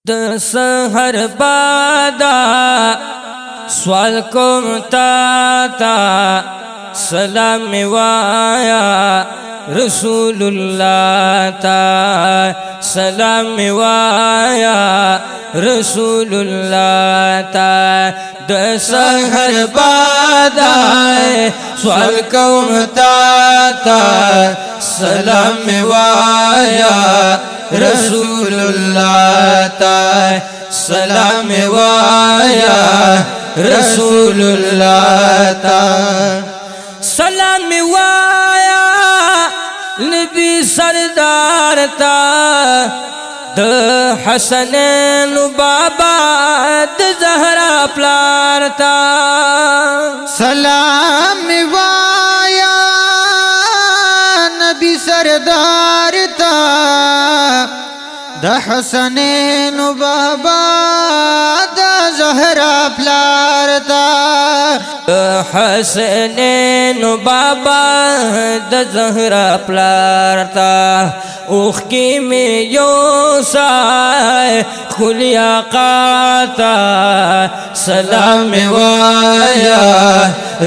د سحر بادا سوال کوم تا سلام وایا رسول الله تا سلام وایا رسول الله تا د سحر بادا سوال کوم تا سلام وایا رسول الله تا سلام وایا رسول الله تا سلام وایا نبی سردار تا د حسنین بابا د زهرا پلار تا سلام وایا نبی سردار تا د حسنین بابا د زهرا پلار تا حسنین بابا د زهرا پلار تا اوخ کی میں یو سائے کلی آقا تا سلام وایا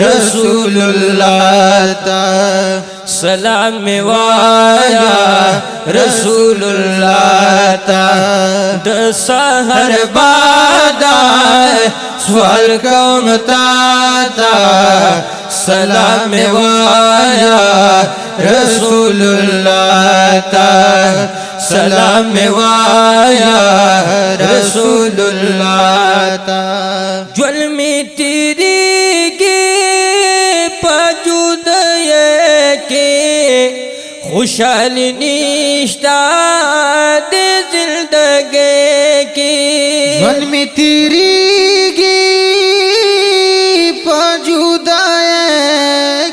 رسول اللہ تا سلام وایا رسول اللہ تا د سحر بادا سوال کوم تا سلام وایا رسول اللہ تا سلام وایا رسول اللہ تا جل میں تیری کی پجود کے خوشحالی نشتا دے زندگی کی جل میں تیری کی پجود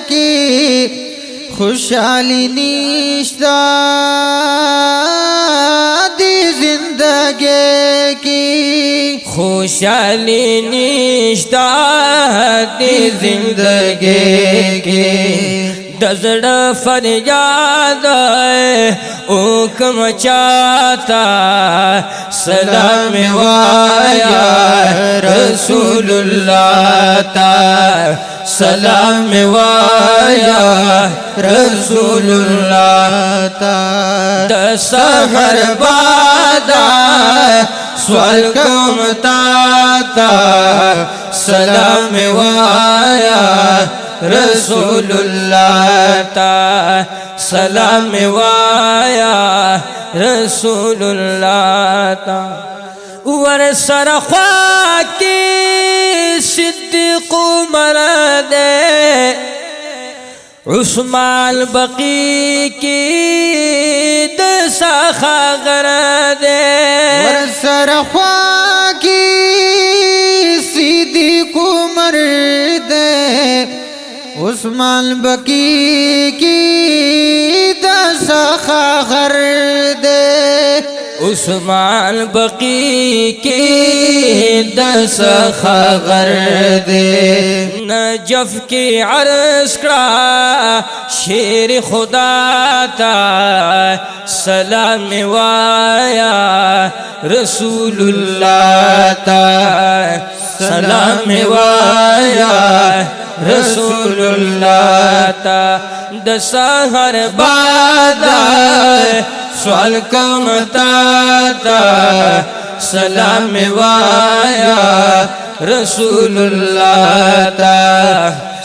کی خوشحالی نشتا دی زندگی کی خوشحالی نشتا دی زندگی کی دزڑ فریاد اوکم چاہتا سلام وایا رسول اللہ تا سلام وایا رسول اللہ تا د سحر بادا سوال کوم تا سلام وایا رسول اللہ تا سلام وایا رسول اللہ تا ور سرخوا کی صدیق مرد عثمان بقی کی دسخا غرد ور سرخوا کی صدیق مرد عثمان بقی کی دسخا غرد عثمان بقی کی دسخا غرد نجف کی عرض کرا شیر خدا تا سلام وایا رسول اللہ تا سلام وایا رسول اللہ تا د سحر بادا سوال کوم تا سلام وایا رسول اللہ تا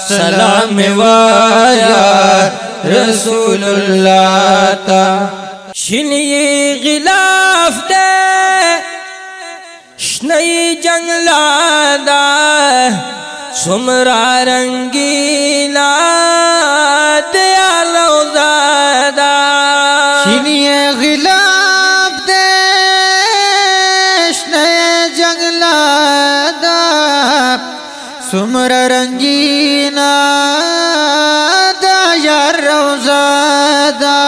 سلام وایا رسول اللہ تا شنی غلاف دے شنی جنگلا دا سمرا رنگیلا دیا لوزادا شنی غلاف دیش نئے جنگلا دا سمر رنگینا دا یار روزادا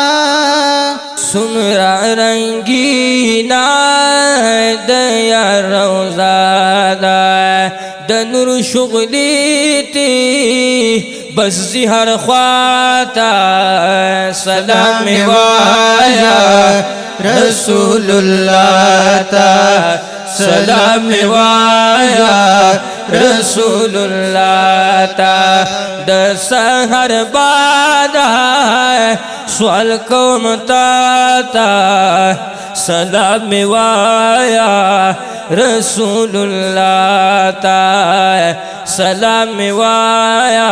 سمرا رنگینا دیا روزادا د نور شغلی تی بس زهر خواتا سلام وایا رسول الله تا سلام وایا رسول الله تا د سحر بعد سوال کوم تا سلام وایا رسول الله تا سلام وایا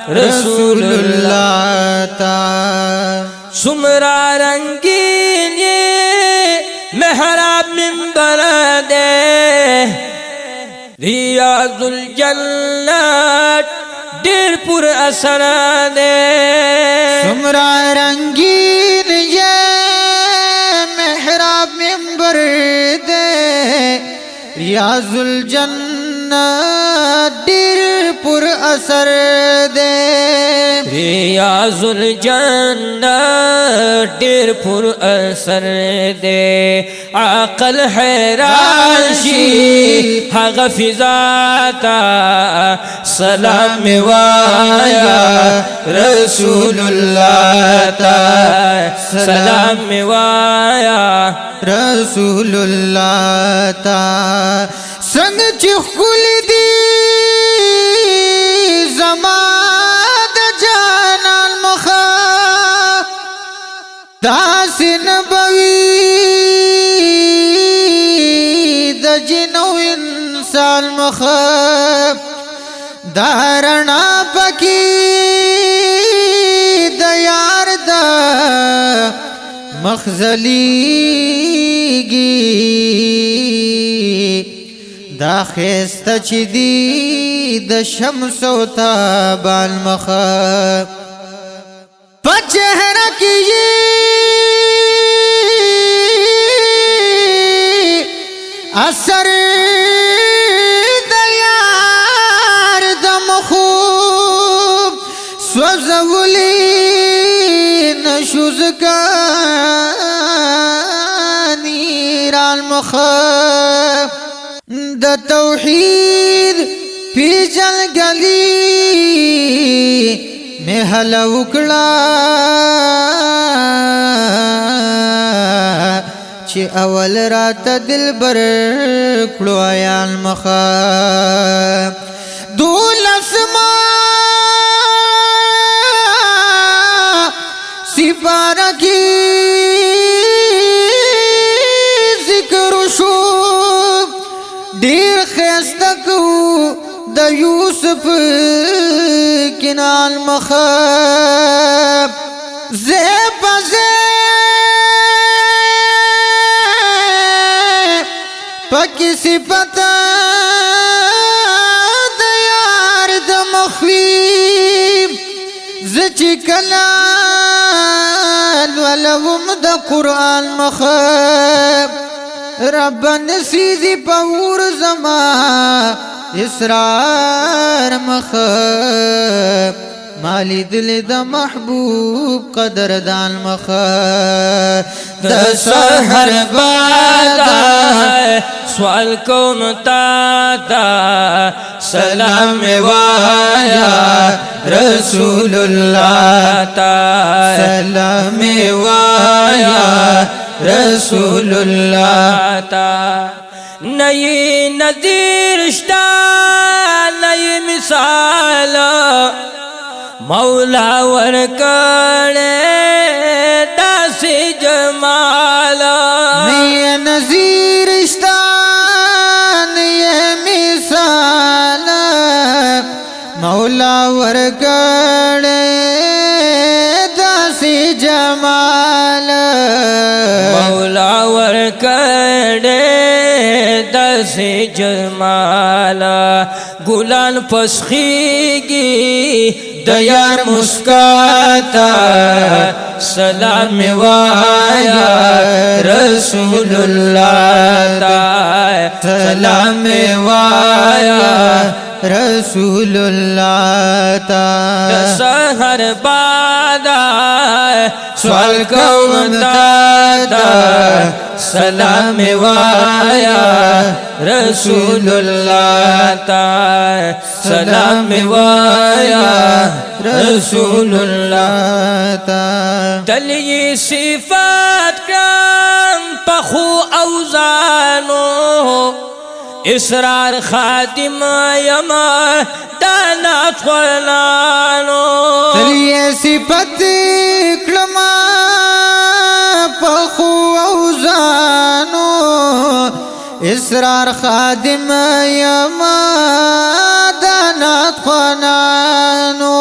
رسول الله تا سمرا رنگین یہ محراب منبر دے ریاض الجنت دیر پر اثر دے سمرا رنگین یہ محراب منبر دے ریاض الجنت دیر پر اثر دے ریاض الجنت دیر پر اثر دے عقل حیران شی حق فضا تا سلام وایا رسول اللہ تا سلام وایا رسول اللہ تا سنگ چخل دی زمان جانان مخا داس نبوی د جنو انسان مخا دارنا پکی د یار دا مخزلی گی دا خیستا چی دی د شمس و تابان مخا پا چہرہ کی اثر دا یار دا مخوب سوزولی نشوز کا نیران مخا دا توحید پی جل گلی میں حلا اکڑا چی اول رات دل بر کڑو آیان مخا دولس ما سپارہ کی ذکر شو دیر خیستکو دا یوسف کنال مخاب زیب پکی صفتا دا یار دا مخویب زچی کلال ولهم دا قرآن مخاب رب نسیزی پور زما اسرار مخاب مالی دل دا محبوب قدر دان مخاب دا سحر بادا سوال کوم تا سلام وایا رسول اللہ تا سلام وایا رسول اللہ تا نئی نظیر شتا نئی مثال مولا ورکڑے داسی جمالا نئی نظیر شتا نئی مثال مولا ورکڑے داسی جمال مولا ورکڑے داسی جمالا گلان پسخیگی دیار مسکاتا سلام وایا رسول اللہ تا سلام وایا رسول اللہ تا سحر بادا سوال کوم تا سلام وایا رسول اللہ تا سلام وایا رسول اللہ تا تلی صفات کا اسرار خادم یما دانات خلانو تلیه صفت کلما پخو اوزانو اسرار خادم یما دانات خنانو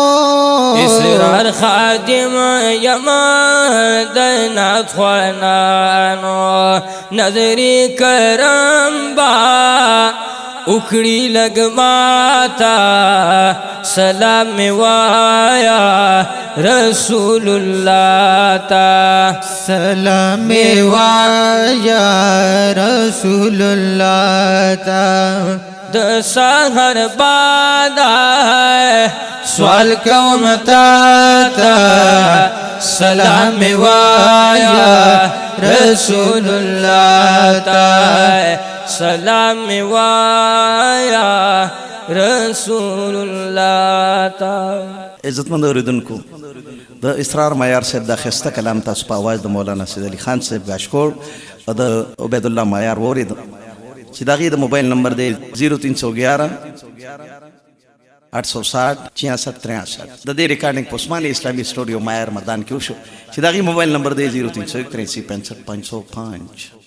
اسرار خادم یما دانات خنانو نظری کرم با اکڑی لگماتا سلام وایا رسول اللہ تا سلام وایا رسول اللہ تا د سحر بادا سوال کوم تا تا سلام وایا رسول اللہ تا سلام وایا رسول اللہ تا عزتمند اوریدونکو د اسرار معیار صاحب د خسته کلام تاسو په आवाज د مولانا سید علي خان صاحب غاشکور او د عبید الله معیار ورید چې دغه د موبایل نمبر دی 0311 860 6663 د دې ریکارډینګ په عثماني اسلامي سټوډیو معیار مردان کې وشو چې دغه موبایل نمبر دی 0313 65 505